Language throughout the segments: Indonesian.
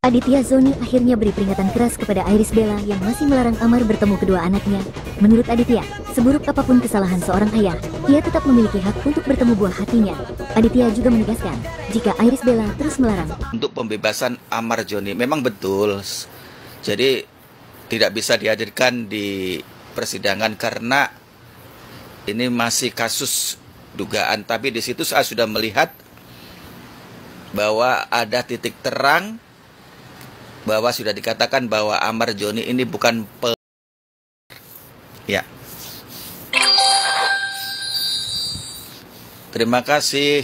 Aditya Zoni akhirnya beri peringatan keras kepada Irish Bella yang masih melarang Amar bertemu kedua anaknya. Menurut Aditya, seburuk apapun kesalahan seorang ayah, ia tetap memiliki hak untuk bertemu buah hatinya. Aditya juga menegaskan, jika Irish Bella terus melarang untuk pembebasan Amar Joni, memang betul. Jadi tidak bisa dihadirkan di persidangan karena ini masih kasus dugaan. Tapi di situ saya sudah melihat bahwa ada titik terang, bahwa sudah dikatakan bahwa Amar Joni ini bukan ya. Terima kasih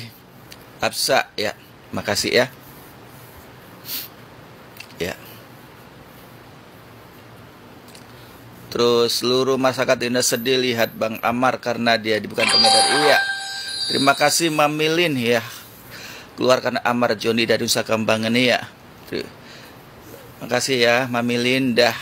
Hafsa ya. Makasih ya. Ya. Terus seluruh masyarakat Indonesia sedih lihat Bang Amar karena dia bukan pengedar. Iya. Terima kasih Mamilin ya. Keluarkan Amar Joni dari Nusa Kambangan ya. Makasih ya, Mami Linda.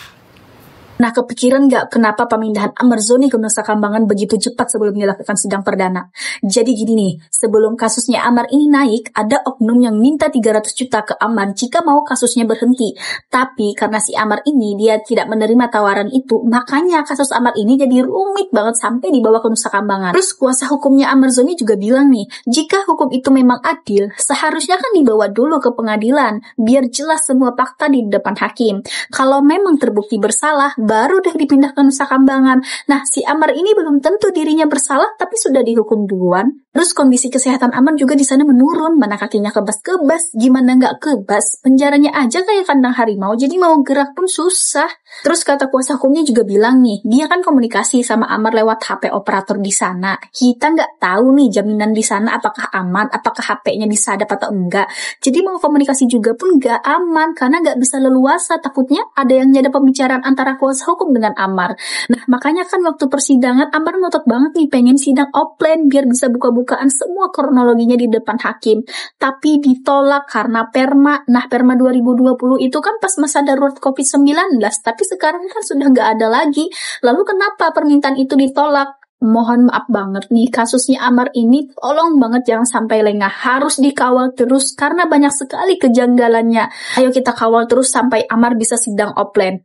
Nah, kepikiran nggak kenapa pemindahan Amar Zoni ke Nusa Kambangan begitu cepat sebelum dilakukan sidang perdana? Jadi gini nih, sebelum kasusnya Amar ini naik, ada oknum yang minta 300 juta ke Amar jika mau kasusnya berhenti. Tapi karena si Amar ini dia tidak menerima tawaran itu, makanya kasus Amar ini jadi rumit banget sampai dibawa ke Nusa Kambangan. Terus kuasa hukumnya Amar Zoni juga bilang nih, jika hukum itu memang adil, seharusnya kan dibawa dulu ke pengadilan, biar jelas semua fakta di depan hakim. Kalau memang terbukti bersalah, baru deh dipindah ke Nusa Kambangan. Nah, si Amar ini belum tentu dirinya bersalah, tapi sudah dihukum duluan. Terus kondisi kesehatan Amar juga di sana menurun, mana kakinya kebas-kebas, gimana nggak kebas, penjaranya aja kayak kandang harimau, jadi mau gerak pun susah. Terus kata kuasa hukumnya juga bilang nih, dia kan komunikasi sama Amar lewat HP operator di sana. Kita nggak tahu nih jaminan di sana apakah aman, apakah HP-nya disadap atau enggak. Jadi mau komunikasi juga pun nggak aman, karena nggak bisa leluasa, takutnya ada yang nyada pembicaraan antara kuasa hukum dengan Amar. Nah, makanya kan waktu persidangan Amar ngotot banget nih pengen sidang offline biar bisa buka-bukaan semua kronologinya di depan hakim. Tapi ditolak karena perma. Nah, perma 2020 itu kan pas masa darurat COVID-19, tapi sekarang kan sudah nggak ada lagi. Lalu kenapa permintaan itu ditolak? Mohon maaf banget nih, kasusnya Amar ini tolong banget jangan sampai lengah, harus dikawal terus karena banyak sekali kejanggalannya. Ayo kita kawal terus sampai Amar bisa sidang offline.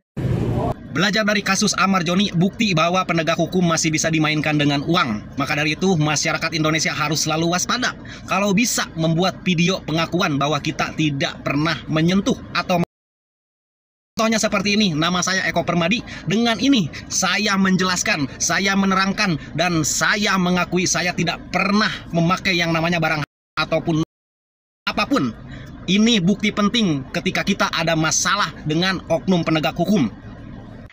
Belajar dari kasus Amar Joni, bukti bahwa penegak hukum masih bisa dimainkan dengan uang. Maka dari itu, masyarakat Indonesia harus selalu waspada. Kalau bisa membuat video pengakuan bahwa kita tidak pernah menyentuh atau contohnya seperti ini, nama saya Eko Permadi. Dengan ini, saya menjelaskan, saya menerangkan, dan saya mengakui saya tidak pernah memakai yang namanya barang ataupun apapun. Ini bukti penting ketika kita ada masalah dengan oknum penegak hukum.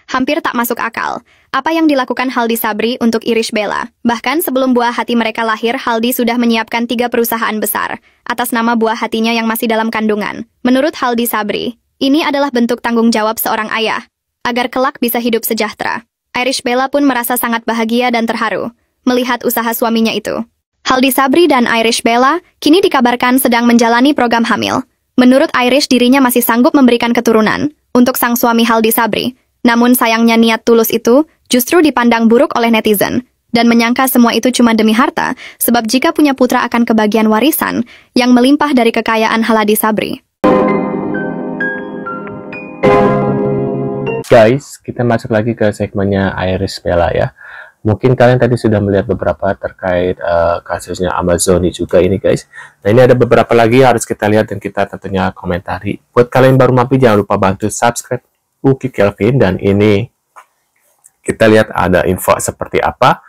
Hampir tak masuk akal. Apa yang dilakukan Haldi Sabri untuk Irish Bella? Bahkan sebelum buah hati mereka lahir, Haldi sudah menyiapkan 3 perusahaan besar atas nama buah hatinya yang masih dalam kandungan. Menurut Haldi Sabri, ini adalah bentuk tanggung jawab seorang ayah, agar kelak bisa hidup sejahtera. Irish Bella pun merasa sangat bahagia dan terharu melihat usaha suaminya itu. Haldi Sabri dan Irish Bella kini dikabarkan sedang menjalani program hamil. Menurut Irish, dirinya masih sanggup memberikan keturunan untuk sang suami Haldi Sabri. Namun sayangnya niat tulus itu justru dipandang buruk oleh netizen dan menyangka semua itu cuma demi harta, sebab jika punya putra akan kebagian warisan yang melimpah dari kekayaan Haldi Sabri. Guys, kita masuk lagi ke segmennya Irish Bella ya. Mungkin kalian tadi sudah melihat beberapa terkait kasusnya Amar Zoni juga ini guys. Nah, ini ada beberapa lagi harus kita lihat dan kita tentunya komentari. Buat kalian baru mampir, jangan lupa bantu subscribe Uki Kelvin, dan ini kita lihat ada info seperti apa.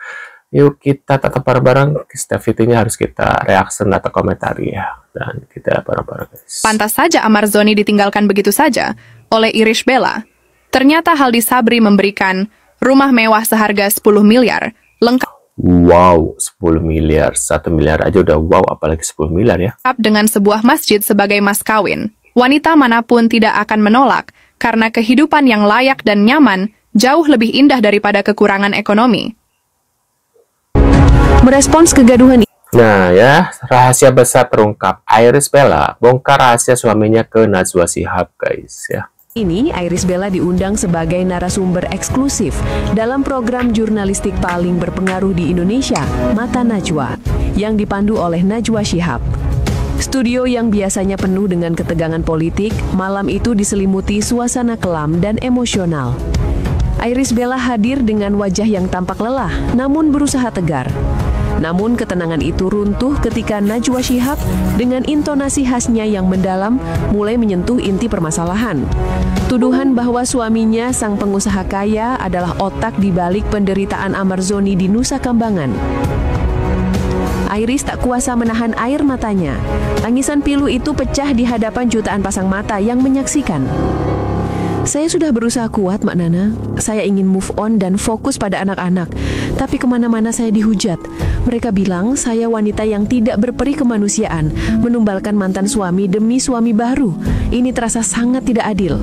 Yuk kita tetap bareng-bareng, setiap videonya harus kita reaction atau komentari ya, dan kita bareng-bareng guys. Pantas saja Amar Zoni ditinggalkan begitu saja oleh Irish Bella. Ternyata Haldi Sabri memberikan rumah mewah seharga 10 miliar lengkap. Wow, 10 miliar, 1 miliar aja udah wow, apalagi 10 miliar ya. Dengan sebuah masjid sebagai mas kawin. Wanita manapun tidak akan menolak, karena kehidupan yang layak dan nyaman jauh lebih indah daripada kekurangan ekonomi. Merespons kegaduhan ini. Nah ya, rahasia besar terungkap. Irish Bella bongkar rahasia suaminya ke Najwa Shihab guys ya. Ini Irish Bella diundang sebagai narasumber eksklusif dalam program jurnalistik paling berpengaruh di Indonesia, Mata Najwa, yang dipandu oleh Najwa Shihab. Studio yang biasanya penuh dengan ketegangan politik, malam itu diselimuti suasana kelam dan emosional. Irish Bella hadir dengan wajah yang tampak lelah, namun berusaha tegar. Namun ketenangan itu runtuh ketika Najwa Shihab dengan intonasi khasnya yang mendalam mulai menyentuh inti permasalahan. Tuduhan bahwa suaminya, sang pengusaha kaya, adalah otak di balik penderitaan Amar Zoni di Nusa Kambangan. Iris tak kuasa menahan air matanya. Tangisan pilu itu pecah di hadapan jutaan pasang mata yang menyaksikan. Saya sudah berusaha kuat, Mak Nana. Saya ingin move on dan fokus pada anak-anak. Tapi kemana-mana saya dihujat. Mereka bilang saya wanita yang tidak berperi kemanusiaan, menumbalkan mantan suami demi suami baru. Ini terasa sangat tidak adil.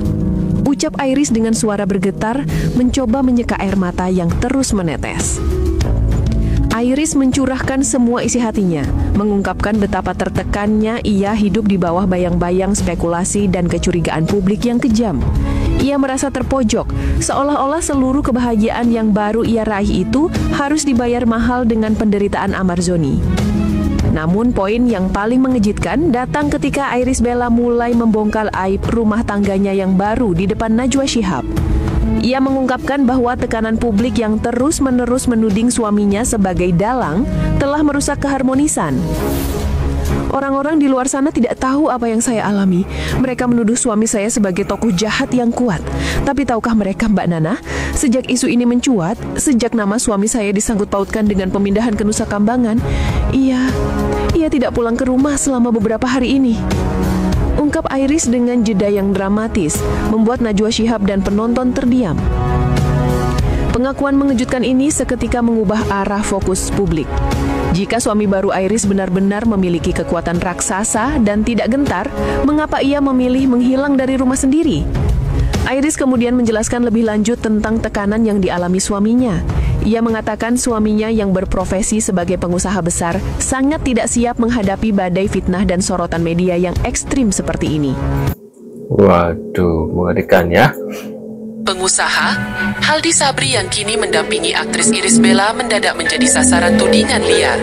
Ucap Iris dengan suara bergetar, mencoba menyeka air mata yang terus menetes. Iris mencurahkan semua isi hatinya, mengungkapkan betapa tertekannya ia hidup di bawah bayang-bayang spekulasi dan kecurigaan publik yang kejam. Ia merasa terpojok, seolah-olah seluruh kebahagiaan yang baru ia raih itu harus dibayar mahal dengan penderitaan Amar Zoni. Namun poin yang paling mengejutkan datang ketika Irish Bella mulai membongkar aib rumah tangganya yang baru di depan Najwa Shihab. Ia mengungkapkan bahwa tekanan publik yang terus-menerus menuding suaminya sebagai dalang telah merusak keharmonisan. Orang-orang di luar sana tidak tahu apa yang saya alami. Mereka menuduh suami saya sebagai tokoh jahat yang kuat. Tapi tahukah mereka, Mbak Nana, sejak isu ini mencuat, sejak nama suami saya disangkut pautkan dengan pemindahan ke Nusa Kambangan, ia tidak pulang ke rumah selama beberapa hari ini. Ungkap Iris dengan jeda yang dramatis, membuat Najwa Shihab dan penonton terdiam. Pengakuan mengejutkan ini seketika mengubah arah fokus publik. Jika suami baru Iris benar-benar memiliki kekuatan raksasa dan tidak gentar, mengapa ia memilih menghilang dari rumah sendiri? Iris kemudian menjelaskan lebih lanjut tentang tekanan yang dialami suaminya. Ia mengatakan suaminya yang berprofesi sebagai pengusaha besar sangat tidak siap menghadapi badai fitnah dan sorotan media yang ekstrim seperti ini. Waduh, mengerikan ya. Pengusaha, Haldi Sabri yang kini mendampingi aktris Irish Bella mendadak menjadi sasaran tudingan liar.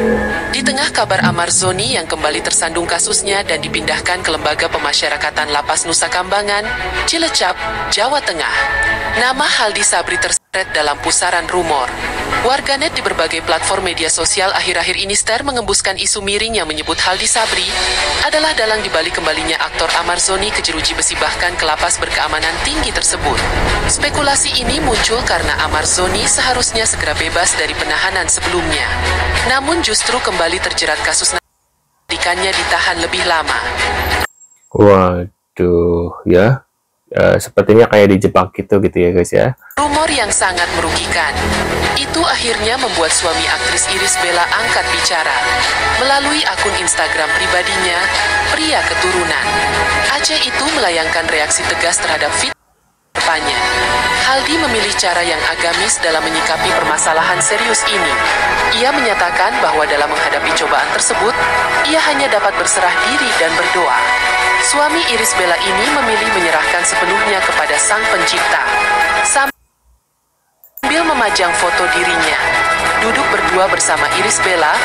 Di tengah kabar Amar Zoni yang kembali tersandung kasusnya dan dipindahkan ke Lembaga Pemasyarakatan Lapas Nusa Kambangan, Cilacap, Jawa Tengah. Nama Haldi Sabri terseret dalam pusaran rumor. Warganet di berbagai platform media sosial akhir-akhir ini mengembuskan isu miring yang menyebut Haldi Sabri adalah dalang dibalik kembalinya aktor Amar Zoni ke jeruji besi bahkan ke lapas berkeamanan tinggi tersebut. Spekulasi ini muncul karena Amar Zoni seharusnya segera bebas dari penahanan sebelumnya. Namun justru kembali terjerat kasus pendidikannya ditahan lebih lama. Waduh, ya. Sepertinya kayak dijebak gitu ya guys ya. Rumor yang sangat merugikan. Itu akhirnya membuat suami aktris Irish Bella angkat bicara. Melalui akun Instagram pribadinya, pria keturunan Aceh itu melayangkan reaksi tegas terhadap fitnahnya. Haldi memilih cara yang agamis dalam menyikapi permasalahan serius ini. Ia menyatakan bahwa dalam menghadapi cobaan tersebut, ia hanya dapat berserah diri dan berdoa. Suami Irish Bella ini memilih menyerahkan sepenuhnya kepada Sang Pencipta. Sambil memajang foto dirinya, duduk berdua bersama Irish Bella,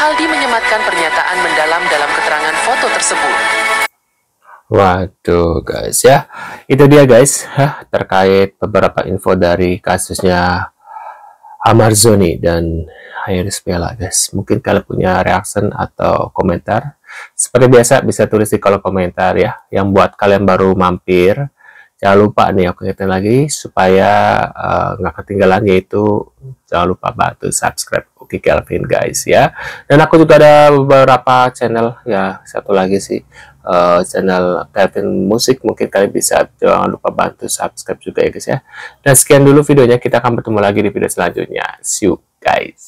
Haldi menyematkan pernyataan mendalam dalam keterangan foto tersebut. Waduh guys ya, itu dia guys terkait beberapa info dari kasusnya Amar Zoni dan Irish Bella guys. Mungkin kalian punya reaction atau komentar. Seperti biasa bisa tulis di kolom komentar ya. Yang buat kalian baru mampir, jangan lupa nih aku ingetin lagi supaya nggak ketinggalan, yaitu jangan lupa bantu subscribe Oki Kelvin guys ya. Dan aku juga ada beberapa channel ya, satu lagi sih channel Kelvin Musik, mungkin kalian bisa jangan lupa bantu subscribe juga ya guys ya. Dan sekian dulu videonya, kita akan bertemu lagi di video selanjutnya. See you guys.